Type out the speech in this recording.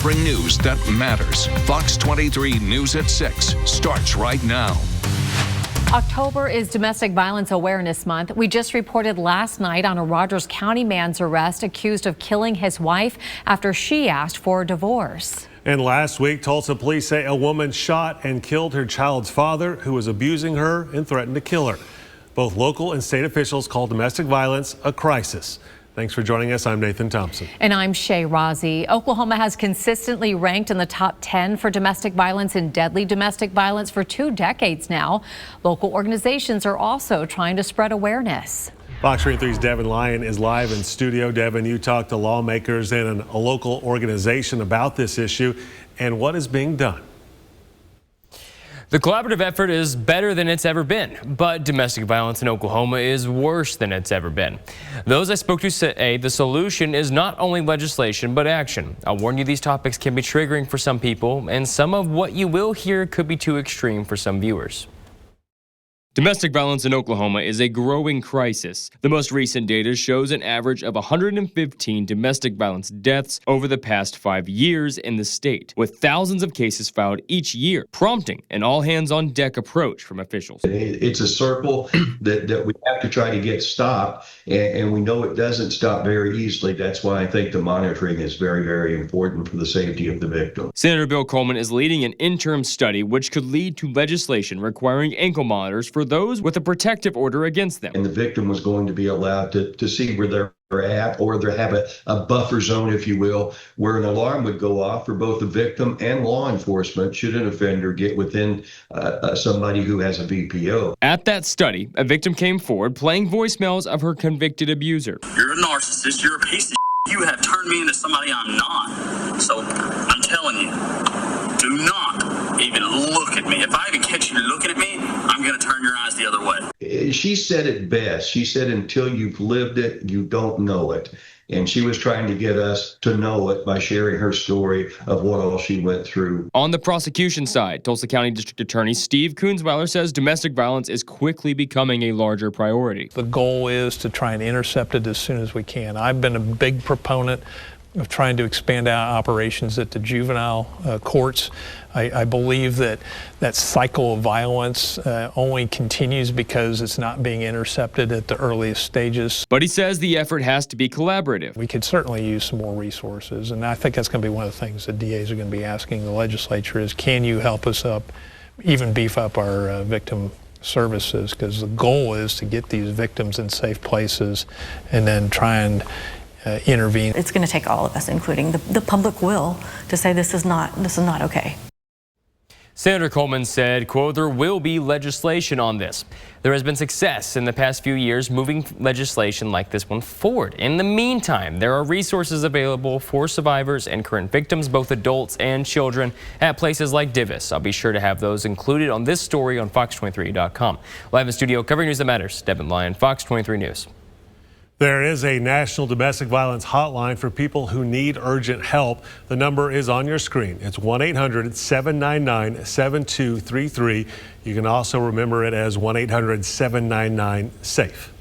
covering news that matters. Fox 23 News at 6 starts right now. October is Domestic Violence Awareness Month. We just reported last night on a Rogers County man's arrest accused of killing his wife after she asked for a divorce. And last week, Tulsa police say a woman shot and killed her child's father, who was abusing her and threatened to kill her. Both local and state officials call domestic violence a crisis. Thanks for joining us. I'm Nathan Thompson. And I'm Shay Rozzi. Oklahoma has consistently ranked in the top 10 for domestic violence and deadly domestic violence for 2 decades now. Local organizations are also trying to spread awareness. Fox 23's Devin Lyon is live in studio. Devin, you talked to lawmakers and a local organization about this issue and what is being done. The collaborative effort is better than it's ever been, but domestic violence in Oklahoma is worse than it's ever been. Those I spoke to say the solution is not only legislation, but action. I'll warn you, these topics can be triggering for some people, and some of what you will hear could be too extreme for some viewers. Domestic violence in Oklahoma is a growing crisis. The most recent data shows an average of 115 domestic violence deaths over the past 5 years in the state, with thousands of cases filed each year, prompting an all-hands-on-deck approach from officials. It's a circle that we have to try to get stopped, and we know it doesn't stop very easily. That's why I think the monitoring is very, very important for the safety of the victim. Senator Bill Coleman is leading an interim study which could lead to legislation requiring ankle monitors for those with a protective order against them. And the victim was going to be allowed to see where they're at, or they have a buffer zone, if you will, where an alarm would go off for both the victim and law enforcement should an offender get within somebody who has a VPO. At that study, a victim came forward playing voicemails of her convicted abuser. You're a narcissist. You're a piece of shit. You have turned me into somebody I'm not. So I'm telling you, do not even look at me. If I even catch you looking at me, I'm going to turn your eyes the other way. She said it best. She said, until you've lived it, you don't know it. And she was trying to get us to know it by sharing her story of what all she went through. On the prosecution side, Tulsa County District Attorney Steve Kunzweiler says domestic violence is quickly becoming a larger priority. The goal is to try and intercept it as soon as we can. I've been a big proponent of trying to expand out operations at the juvenile courts. I believe that cycle of violence only continues because it's not being intercepted at the earliest stages. But he says the effort has to be collaborative. We could certainly use some more resources, and I think that's going to be one of the things that DAs are going to be asking the legislature is, can you help us up, even beef up our victim services? Because the goal is to get these victims in safe places and then try and intervene. It's going to take all of us, including the public will, to say this is not okay. Senator Coleman said, quote, there will be legislation on this. There has been success in the past few years moving legislation like this one forward. In the meantime, there are resources available for survivors and current victims, both adults and children, at places like Divis. I'll be sure to have those included on this story on fox23.com. Live in studio covering news that matters, Devin Lyon, Fox 23 News. There is a national domestic violence hotline for people who need urgent help. The number is on your screen. It's 1-800-799-7233. You can also remember it as 1-800-799-SAFE.